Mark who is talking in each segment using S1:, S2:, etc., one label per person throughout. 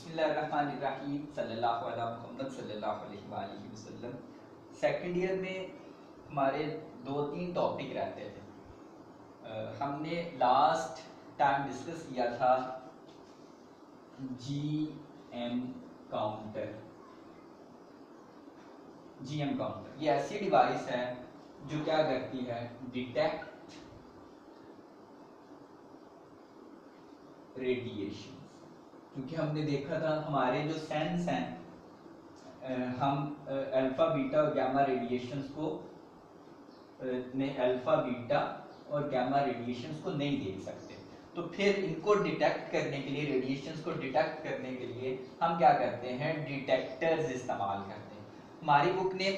S1: बिस्मिल्लाहिर्रहमानिर्रहीम सल्लल्लाहु अला मुहम्मद सल्लल्लाहु अलैहि वसल्लम। सेकंड ईयर में हमारे 2-3 टॉपिक रहते थे। हमने लास्ट टाइम डिस्कस किया था जीएम काउंटर। जीएम काउंटर ये ऐसी डिवाइस है जो क्या करती है, डिटेक्ट रेडिएशन। क्योंकि हमने देखा था हमारे जो सेंस हैं, हम अल्फा बीटा और गामा रेडिएशंस को अल्फा बीटा और गामा रेडिएशंस को नहीं देख सकते। तो फिर इनको डिटेक्ट करने के लिए, रेडिएशंस को डिटेक्ट करने के लिए हम क्या करते हैं, डिटेक्टर्स इस्तेमाल करते हैं। हमारी बुक ने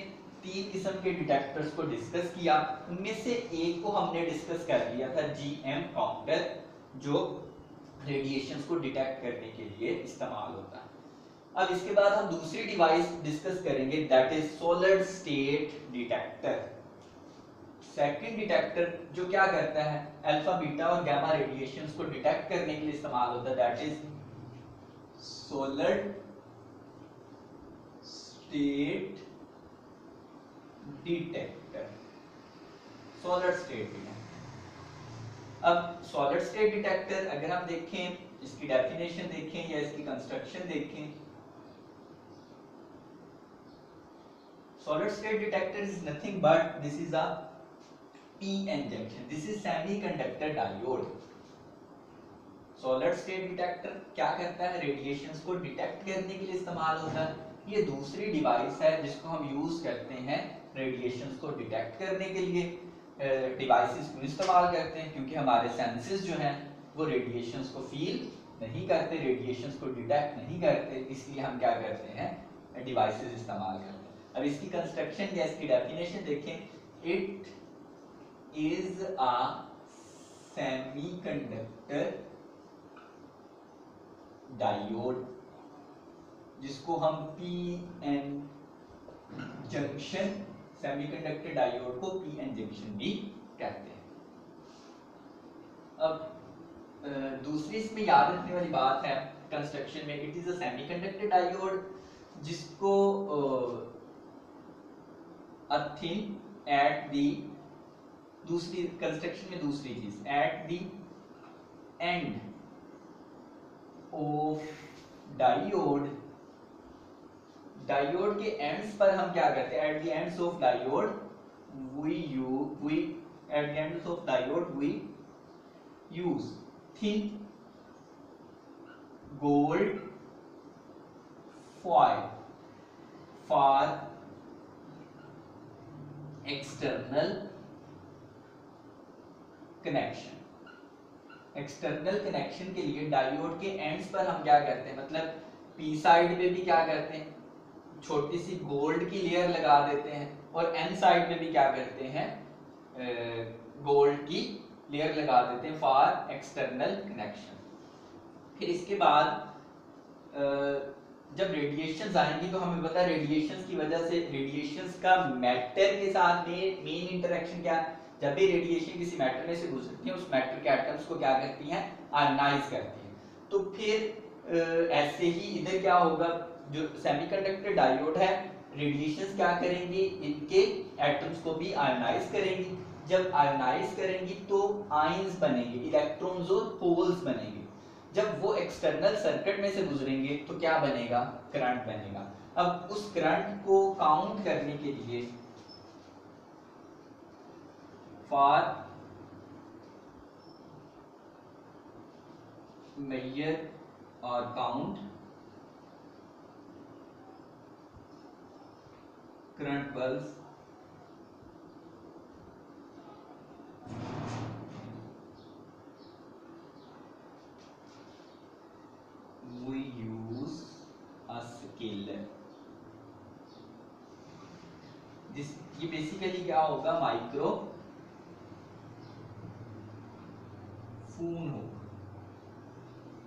S1: 3 किस्म के डिटेक्टर्स को डिस्कस किया। उनमें से एक को हमने डिस्कस कर लिया था, जीएम काउंटर, जो रेडिएशंस को डिटेक्ट करने के लिए इस्तेमाल होता है। अब इसके बाद हम दूसरी डिवाइस डिस्कस करेंगे, that is solid state detector. Second detector जो क्या करता है, अल्फा बीटा और गामा रेडिएशंस को डिटेक्ट करने के लिए इस्तेमाल होता है, that is solid state detector. Solid state detector. अब सॉलिड स्टेट डिटेक्टर अगर हम देखें, इसकी डेफिनेशन देखें या इसकी कंस्ट्रक्शन देखें, solid state detector is nothing but this is a PN junction, this is semiconductor diode. Solid state detector क्या करता है, रेडिएशंस को डिटेक्ट करने के लिए इस्तेमाल होता है। ये दूसरी डिवाइस है जिसको हम यूज करते हैं रेडिएशंस को डिटेक्ट करने के लिए। डिवाइसेस को इस्तेमाल करते हैं क्योंकि हमारे सेंसेस जो हैं वो रेडिएशंस को फील नहीं करते, रेडिएशंस को डिटेक्ट नहीं करते, इसलिए हम क्या करते हैं, डिवाइसेस इस्तेमाल करते हैं। अब इसकी कंस्ट्रक्शन या इसकी डेफिनेशन देखें, it is a semiconductor diode, जिसको हम पीएन जंक्शन, सेमीकंडक्टर डायोड को पीएन जंक्शन भी कहते हैं। अब दूसरी इसमें याद रखने वाली बात है कंस्ट्रक्शन में, it is a semiconductor diode, जिसको अ थिन एट दी, दूसरी कंस्ट्रक्शन में दूसरी चीज, at the end of diode, diode के एंड्स पर हम क्या करते हैं, at the ends of diode we use thin gold foil for external connection. External connection के लिए डायोड के एंड्स पर हम क्या करते हैं, मतलब पी साइड पे भी क्या करते हैं, छोटी सी गोल्ड की लेयर लगा देते हैं, और एन साइड पे भी क्या करते हैं, गोल्ड की लेयर लगा देते हैं फॉर एक्सटर्नल कनेक्शन। फिर इसके बाद जब रेडिएशंस आएंगी तो हमें पता है रेडिएशंस की वजह से, रेडिएशंस का मैटर के साथ में मेन इंटरेक्शन क्या है, जब भी रेडिएशन किसी मैटर में से गुजरती है उस मैटर के एटम्स को क्या करती हैं, आयनाइज करती हैं। तो फिर ऐसे ही इधर क्या होगा, जो सेमीकंडक्टर डायोड है, रेडिएशंस क्या करेंगी, इनके एटम्स को भी आयनाइज करेंगी। जब आयनाइज करेंगी तो आयंस बनेंगे, इलेक्ट्रॉन्स और होल्स बनेंगे। जब वो एक्सटर्नल सर्किट में से गुजरेंगे तो क्या बनेगा, करंट बनेगा। अब उस करंट को काउंट करने के लिए, फॉर मेजर और count current pulse we use a scaler। ये बेसिकली क्या होगा, माइक्रो फोन होगा।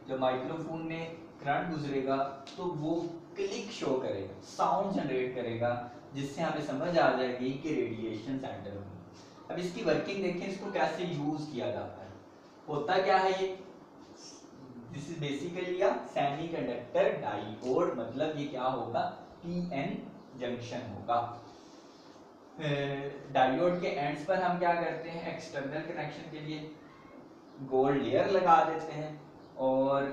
S1: जब माइक्रोफोन में करंट गुजरेगा तो वो क्लिक शो करेगा, साउंड जनरेट करेगा, जिससे हमें समझ आ जाएगी कि रेडिएशन एंटर हुई। अब इसकी वर्किंग देखें, इसको कैसे यूज किया जाता है। होता क्या है, this is basically a semiconductor diode, मतलब ये क्या होगा, पीएन जंक्शन होगा। डायोड के एंड्स पर हम क्या करते हैं, एक्सटर्नल कनेक्शन के लिए गोल्ड लेयर लगा देते हैं, और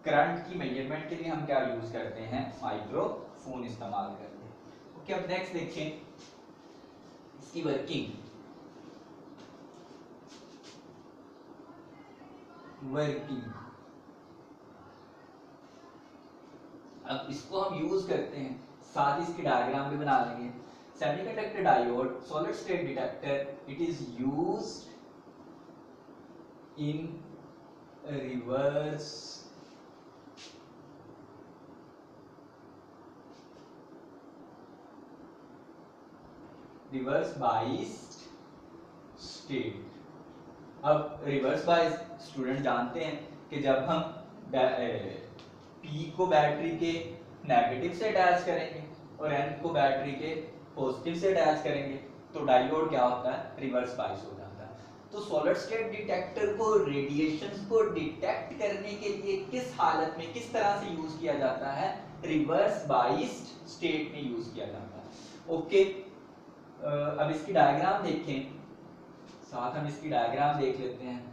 S1: करंट की मेजरमेंट के लिए हम क्या यूज करते हैं, माइक्रोफोन इस्तेमाल करते हैं। ओके, अब नेक्स्ट देखें इसकी वर्किंग। अब इसको हम यूज करते हैं, साथ ही इसकी डायग्राम भी बना लेंगे। Semiconductor diode solid state detector, it is used in reverse biased state. अब रिवर्स बाइस्ड स्टूडेंट जानते हैं कि जब हम P को बैटरी के नेगेटिव से अटैच करेंगे और N को बैटरी के पॉजिटिव से अटैच करेंगे तो डायोड क्या होता है, रिवर्स बाइस हो जाता है। तो सॉलिड स्टेट डिटेक्टर को रेडिएशंस को डिटेक्ट करने के लिए किस हालत में, किस तरह से यूज किया जाता है, रिवर्स बाइस्ड स्टेट में यूज किया जाता है। ओके, अब इसकी डायग्राम देखें, साथ हम इसकी डायग्राम देख लेते हैं।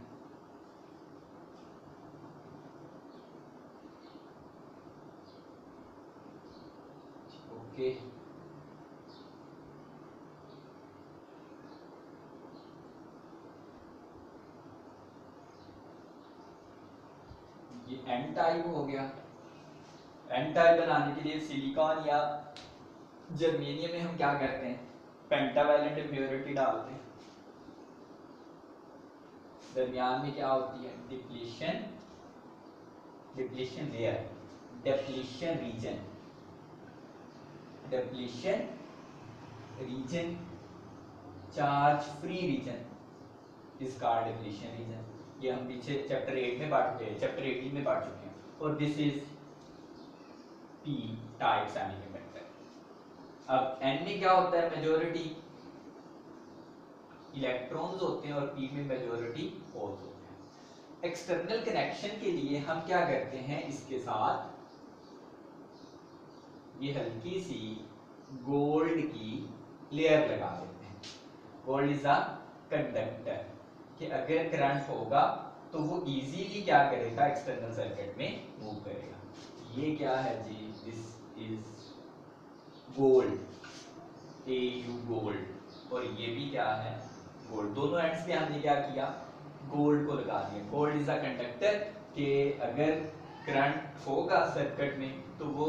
S1: ओके, ये एन टाइप हो गया। एन टाइप बनाने के लिए सिलिकॉन या जर्मेनियम में हम क्या करते हैं, पेंटावैलेंट इम्प्योरिटी डालते हैं। दरमियान में क्या होती है, depletion layer, depletion region, charge free region is called depletion region. ये हम पीछे चैप्टर 8 में चैप्टर 18 में पढ़ चुके हैं। और this is P type semiconductor. अब एन में क्या होता है, मेजॉरिटी इलेक्ट्रॉन्स होते हैं और पी में मेजॉरिटी होल्स होते हैं। एक्सटर्नल कनेक्शन के लिए हम क्या करते हैं, इसके साथ ये हल्की सी गोल्ड की लेयर लगा देते हैं। गोल्ड इज अ कंडक्टर, कि अगर करंट होगा तो वो इजीली क्या करेगा, एक्सटर्नल सर्किट में मूव करेगा। ये क्या है जी, this is gold, AU gold, और ये भी क्या है, गोल्ड। दोनों एंड्स पे हमने क्या किया, गोल्ड को लगा दिया। गोल्ड इज अ कंडक्टर, कि अगर करंट होगा सर्किट में तो वो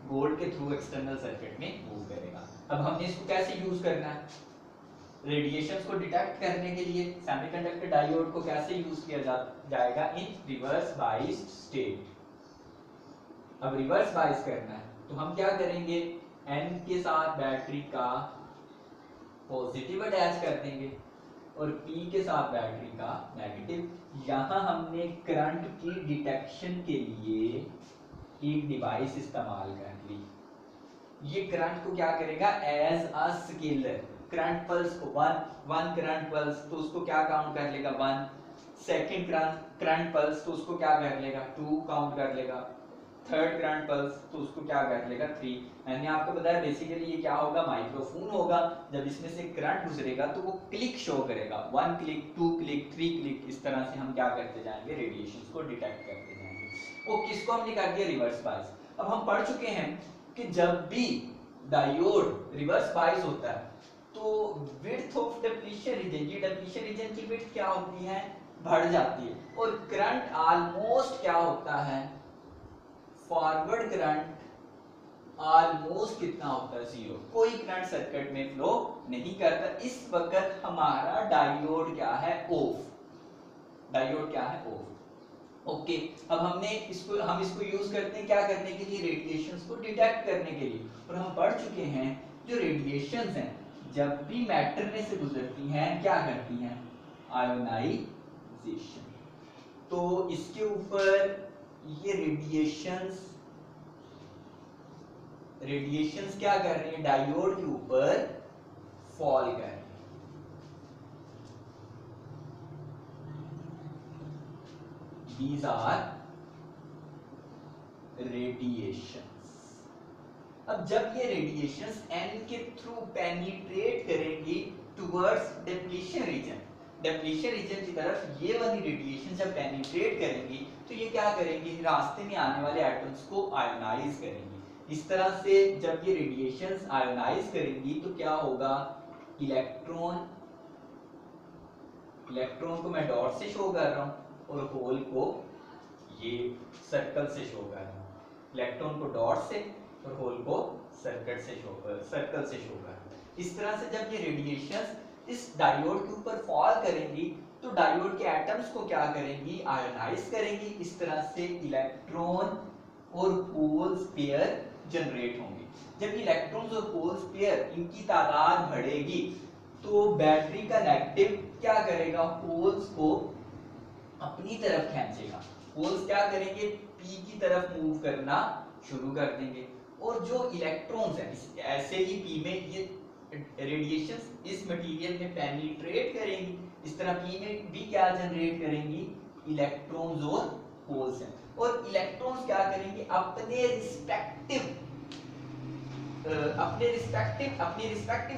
S1: गोल्ड के थ्रू एक्सटर्नल सर्किट में मूव करेगा। अब हमने इसको कैसे यूज करना है, रेडिएशंस को डिटेक्ट करने के लिए सेमीकंडक्टर डायोड को कैसे यूज किया जाएगा, इन रिवर्स बाइस्ड स्टेट। अब रिवर्स बाइस करना है तो हम क्या करेंगे, N के साथ बैटरी का पॉजिटिव अटैच कर देंगे और P के साथ बैटरी का नेगेटिव। यहां हमने करंट की डिटेक्शन के लिए एक डिवाइस इस्तेमाल कर ली। ये करंट को क्या करेगा, as a scaler, current pulse को वन करंट पल्स तो उसको क्या काउंट कर लेगा, 1। सेकंड करंट पल्स तो उसको क्या कर लेगा, 2 काउंट कर लेगा। थर्ड करंट पल्स तो उसको क्या कर लेगा, 3। मैंने आपको बताया बेसिकली ये क्या होगा, माइक्रोफोन होगा। जब इसमें से करंट गुजरेगा तो वो क्लिक शो करेगा, 1 क्लिक, 2 क्लिक, 3 क्लिक। इस तरह से हम क्या करते जाएंगे, रेडिएशंस को डिटेक्ट करते जाएंगे। वो किसको हमने कर दिया, रिवर्स बायस। अब हम पढ़ चुके हैं कि जब भी डायोड रिवर्स बायस होता है तो विड्थ ऑफ डिप्लीशन रीजन, ये डिप्लीशन रीजन की विड्थ क्या होती है, बढ़ जाती है। और करंट ऑलमोस्ट क्या होता है, फॉरवर्ड करंट ऑलमोस्ट कितना होता है, 0। कोई करंट सर्किट में फ्लो नहीं करता। इस वक्त हमारा डायोड क्या है, ऑफ। डायोड क्या है, ऑफ। ओके, अब हम इसको यूज करते हैं क्या करने के लिए, रेडिएशंस को डिटेक्ट करने के लिए। और हम पढ़ चुके हैं जो रेडिएशंस हैं जब भी मैटर में से गुजरती हैं क्या करती हैं, आयोनाइजेशन। तो इसके ऊपर ये रेडिएशंस क्या कर रही हैं, डायोड के ऊपर फॉल कर रही हैं। These are radiations. अब जब ये रेडिएशंस n के थ्रू पेनिट्रेट करेंगी towards depletion region, depletion region की तरफ ये वाली रेडिएशन जब पेनिट्रेट करेंगी तो ये क्या करेंगी, रास्ते में आने वाले एटम्स को आयोनाइज करेंगी। इस तरह से जब ये रेडिएशंस आयोनाइज करेंगी तो क्या होगा, इलेक्ट्रॉन, इलेक्ट्रॉन को मैं डॉट से शो कर रहा हूं और होल को ये सर्कल से शो कर रहा हूं, इलेक्ट्रॉन को डॉट से और होल को सर्कल से शो कर रहा हूं। इस तरह से जब ये रेडिएशंस इस डायोड के ऊपर फॉल करेंगी तो डायोड के एटम्स को क्या करेंगी, आयोनाइज करेंगी। इस तरह से इलेक्ट्रॉन और होल्स पेयर जनरेट होंगे। जब इलेक्ट्रॉन्स और होल्स पेयर इनकी तादाद बढ़ेगी तो बैटरी का नेगेटिव क्या करेगा, होल्स को अपनी तरफ खींचेगा। होल्स क्या करेंगे, पी की तरफ मूव करना शुरू कर देंगे और जो इलेक्ट्रॉन्स हैं ऐसे ही पी में ये रेडिएशंस इस मटेरियल में पेनिट्रेट करेंगी। इस तरह पी में भी क्या जनरेट करेंगी, इलेक्ट्रॉन्स और होल्स हैं। और इलेक्ट्रॉन्स क्या करेंगे, अपने रिस्पेक्टिव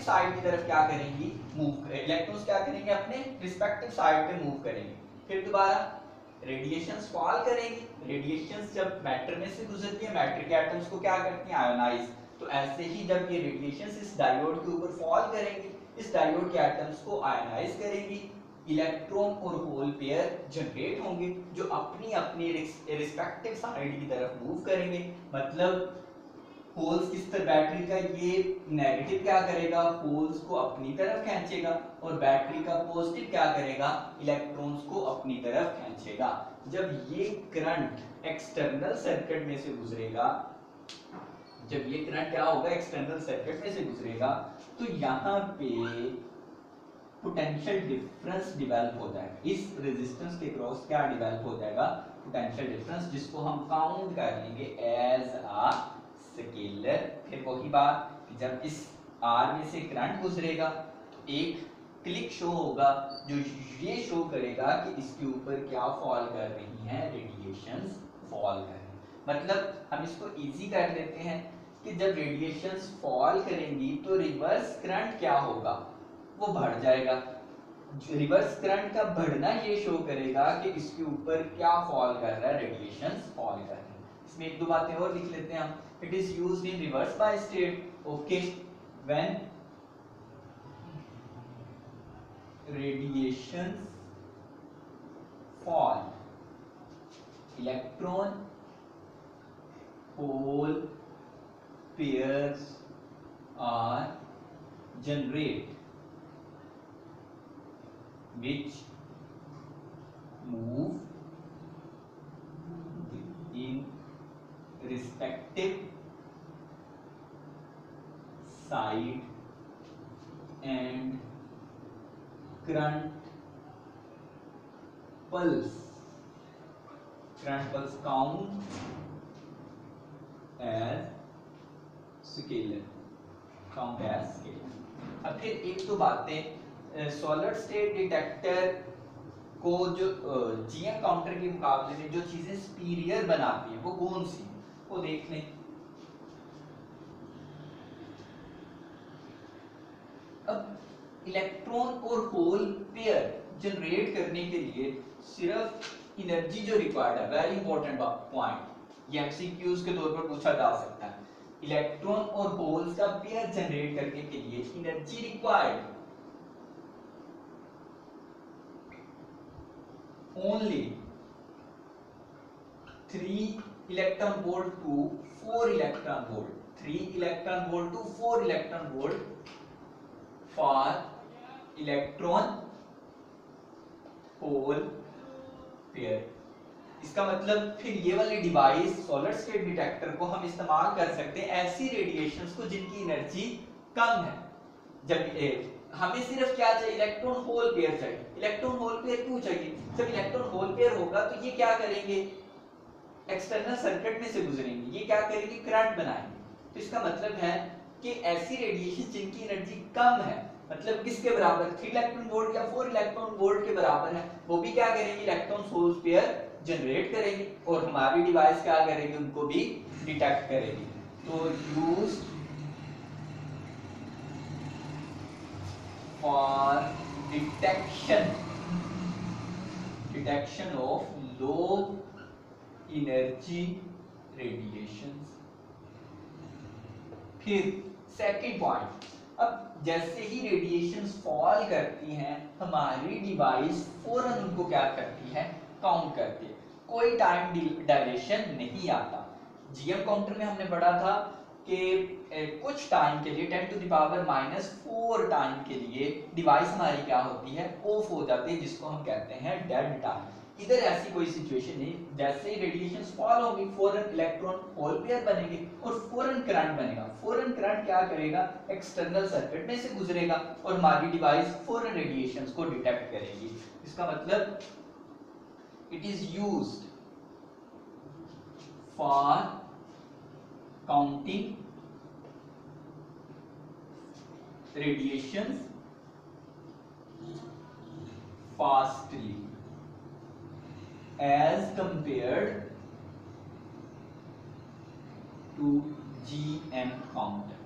S1: साइड की तरफ क्या करेंगी, मूव। इलेक्ट्रॉन्स क्या करेंगे, अपने रिस्पेक्टिव साइड पे मूव करेंगे। फिर दोबारा रेडिएशंस फॉल करेंगी। रेडिएशंस जब मैटर में से गुजरती है, मैटर के एटम्स को क्या करती हैं, आयोनाइज। तो ऐसे ही जब ये रेडिएशंस इस डायोड के ऊपर फॉल करेंगी, इस डायोड के एटम्स को आयोनाइज करेंगी, इलेक्ट्रॉन और होल पेयर जनरेट होंगे जो अपनी अपनी रिस्पेक्टिव साइड की तरफ मूव करेंगे। मतलब होल्स किस तरह, बैटरी का ये नेगेटिव क्या करेगा, होल्स को अपनी तरफ खींचेगा और बैटरी का पॉजिटिव क्या करेगा, इलेक्ट्रॉन्स को अपनी तरफ खींचेगा। जब ये करंट एक्सटर्नल सर्किट में से गुजरेगा, जब ये करंट क्या होगा, एक्सटर्नल सर्किट में से गुजरेगा तो यहाँ पे पोटेंशियल डिफरेंस डेवलप होता है। इस रेजिस्टेंस के क्रॉस क्या डेवलप हो जाएगा, पोटेंशियल डिफरेंस, जिसको हम काउंट कर लेंगे एज अ स्केलर। फिर वही बात कि जब इस आर में से करंट गुजरेगा तो एक क्लिक शो होगा जो ये शो करेगा कि इसके ऊपर क्या फॉल कर रही हैं, रेडिएशंस फॉल कर रही हैं। मतलब हम इसको इजी कर लेते हैं कि जब रेडिएशंस फॉल करेंगी तो रिवर्स करंट क्या होगा, वो बढ़ जाएगा। रिवर्स करंट का बढ़ना ये शो करेगा कि इसके ऊपर क्या फॉल कर रहा है, रेडिएशंस फॉल कर रही हैं। इसमें एक दो बातें और लिख लेते हैं हम। It is used in reverse by state, okay, when radiations fall, electron hole pairs are generate which move in respective side and current pulse count as scaler, count as scaler. अब फिर एक दो बातें, सॉलिड स्टेट डिटेक्टर को जो GM counter के मुकाबले में जो चीजें सुपीरियर बनाती हैं वो कौन सी हैं, वो देख लें। अब इलेक्ट्रॉन और होल पेयर जनरेट करने के लिए सिर्फ एनर्जी जो रिक्वायर्ड है, वेरी इंपॉर्टेंट पॉइंट, ये एमसीक्यूज के तौर पर पूछा जा सकता है। इलेक्ट्रॉन और होल्स का पेयर जनरेट करने के लिए energy required only 3 electron volt to 4 electron volt, 3 electron volt to 4 electron volt for electron hole pair. इसका मतलब फिर ये वाली डिवाइस सॉलिड स्टेट डिटेक्टर को हम इस्तेमाल कर सकते हैं ऐसी रेडिएशंस को जिनकी एनर्जी कम है। जब हमें सिर्फ क्या चाहिए, इलेक्ट्रॉन होल पेयर चाहिए। इलेक्ट्रॉन होल पेयर क्यों चाहिए, जब इलेक्ट्रॉन होल पेयर होगा तो ये क्या करेंगे, एक्सटर्नल सर्किट में से गुजरेंगे, ये क्या करेंगे, करंट बनाएंगे। तो इसका मतलब है कि ऐसी रेडिएशन जिनकी एनर्जी कम है मतलब किसके बराबर, 3 इलेक्ट्रॉन वोल्ट या 4 इलेक्ट्रॉन वोल्ट के बराबर है, वो भी क्या करेंगे, इलेक्ट्रॉन होल पेयर जनरेट करेंगे और हमारी डिवाइस क्या करेगी, उनको भी डिटेक्ट करेगी। तो use for detection of low energy radiations. फिर सेकंड पॉइंट, अब जैसे ही रेडिएशंस फॉल करती हैं हमारी डिवाइस फौरन उनको क्या करती है, काउंट करती है, कोई टाइम डायलेशन नहीं आता। जीएम काउंटर में हमने पढ़ा था कि कुछ टाइम के लिए 10 टू द पावर -4 टाइम के लिए डिवाइस हमारी क्या होती है, ऑफ हो जाती है, जिसको हम कहते हैं डेड टाइम। इधर ऐसी कोई सिचुएशन नहीं, जैसे ही रेडिएशंस फॉल होगी फौरन इलेक्ट्रॉन होल पेयर बनेंगे और फौरन करंट बनेगा। फौरन करंट क्या करेगा, एक्सटर्नल सर्किट में से गुजरेगा और हमारी डिवाइस फौरन रेडिएशंस को डिटेक्ट करेगी। इसका मतलब it is used for counting radiations fastly as compared to GM counter.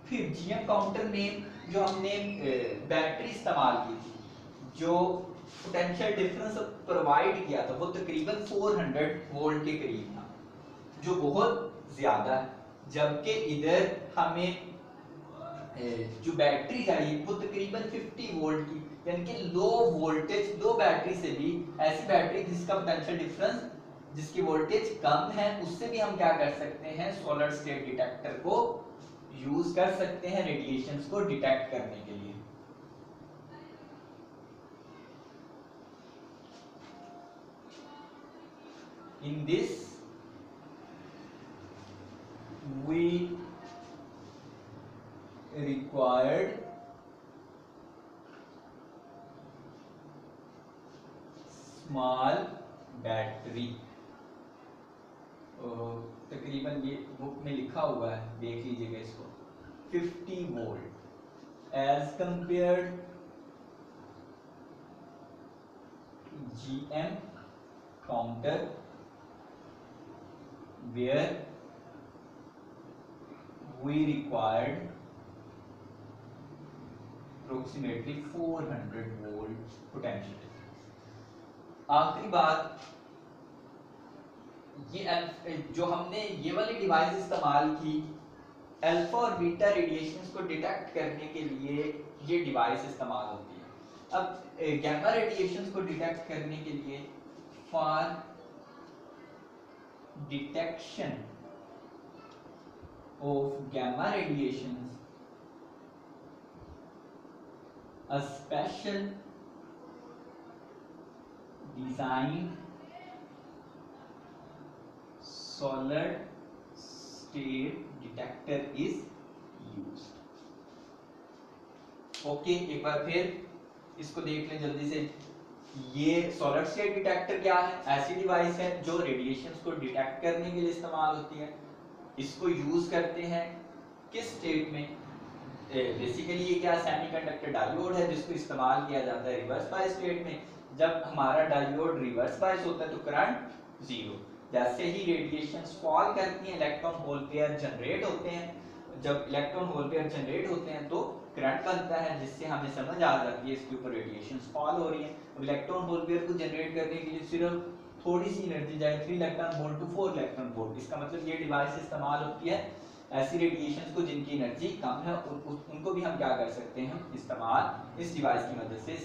S1: फिर GM काउंटर में जो हमने बैटरी इस्तेमाल की थी, जो पोटेंशियल डिफरेंस प्रोवाइड किया था, वो तकरीबन 400 वोल्ट के करीब था, जो बहुत ज्यादा है, जबकि इधर हमें जो बैटरी चाहिए वो तकरीबन 50 वोल्ट की, यानी कि लो वोल्टेज, लो बैटरी से भी, ऐसी बैटरी जिसका पोटेंशियल डिफरेंस, जिसकी वोल्टेज कम है, उससे भी हम क्या कर सकते हैं, सॉलिड स्टेट डिटेक्टर को यूज कर सकते हैं रेडिएशंस को डिटेक्ट करने के लिए। In this we required small battery, तकरीबन ये बुक में लिखा हुआ है, देख लीजिएगा इसको, 50 volt as compared GM counter where we required approximately 400 volt potential. आखिरी बात, ये जो हमने ये वाली डिवाइस इस्तेमाल की अल्फा और बीटा रेडिएशंस को डिटेक्ट करने के लिए, ये डिवाइस इस्तेमाल होती है। अब गैमा रेडिएशंस को डिटेक्ट करने के लिए, for detection of gamma radiations a special designed solid state detector is used। Okay, एक बार फिर इसको देख लें जल्दी से। ये सॉलिड स्टेट डिटेक्टर क्या है, ऐसी डिवाइस है जो रेडिएशंस को डिटेक्ट करने के लिए इस्तेमाल होती है। इसको यूज करते हैं किस स्टेट में, बेसिकली ये क्या, सेमीकंडक्टर डायोड है जिसको इस्तेमाल किया जाता है रिवर्स बायस स्टेट में। जब हमारा डायोड रिवर्स बायस होता है तो करंट जीरो। जैसे ही रेडिएशंस फॉल करती हैं इलेक्ट्रॉन होल पेयर जनरेट होते हैं, जब इलेक्ट्रॉन होल पेयर जनरेट होते हैं तो करंट बनता है, जिससे हमें समझ आ जाती है इसके ऊपर रेडिएशंस फॉल हो रही है। इलेक्ट्रॉन होल पेयर को जनरेट करने के लिए सिर्फ थोड़ी सी एनर्जी चाहिए, 3 electron volt to 4 electron volt. इसका मतलब ये डिवाइस इस्तेमाल होती है ऐसी रेडिएशंस को जिनकी एनर्जी कम है, उनको भी हम क्या कर सकते हैं, इस्तेमाल इस डिवाइस की मदद से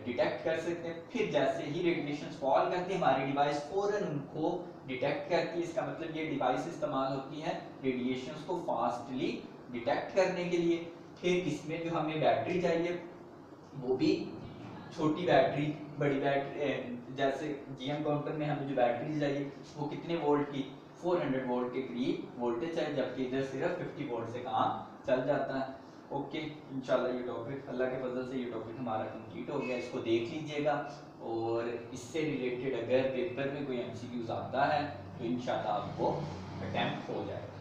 S1: डिटेक्ट कर सकते हैं। फिर जैसे ही रेडिएशंस फॉल करती है हमारी डिवाइस फौरन उनको डिटेक्ट करती है। इसका मतलब ये डिवाइस इस्तेमाल होती है रेडिएशंस को फास्टली डिटेक्ट करने के लिए। फिर इसमें जो हमें बैटरी चाहिए वो भी छोटी बैटरी, बड़ी बैटरी, जैसे जीएम काउंटर में हमें जो बैटरी चाहिए वो कितने वोल्ट की, 400 वोल्ट के करीब वोल्टेज है, जबकि इधर सिर्फ 50 वोल्ट से काम चल जाता है। ओके, इंशाल्लाह ये टॉपिक, अल्लाह के फजल से ये टॉपिक हमारा कंप्लीट हो गया। इसको देख लीजिएगा और इससे रिलेटेड अगर पेपर में कोई एमसीक्यूज आता है तो इंशाल्लाह आपको अटेम्प्ट हो जाएगा।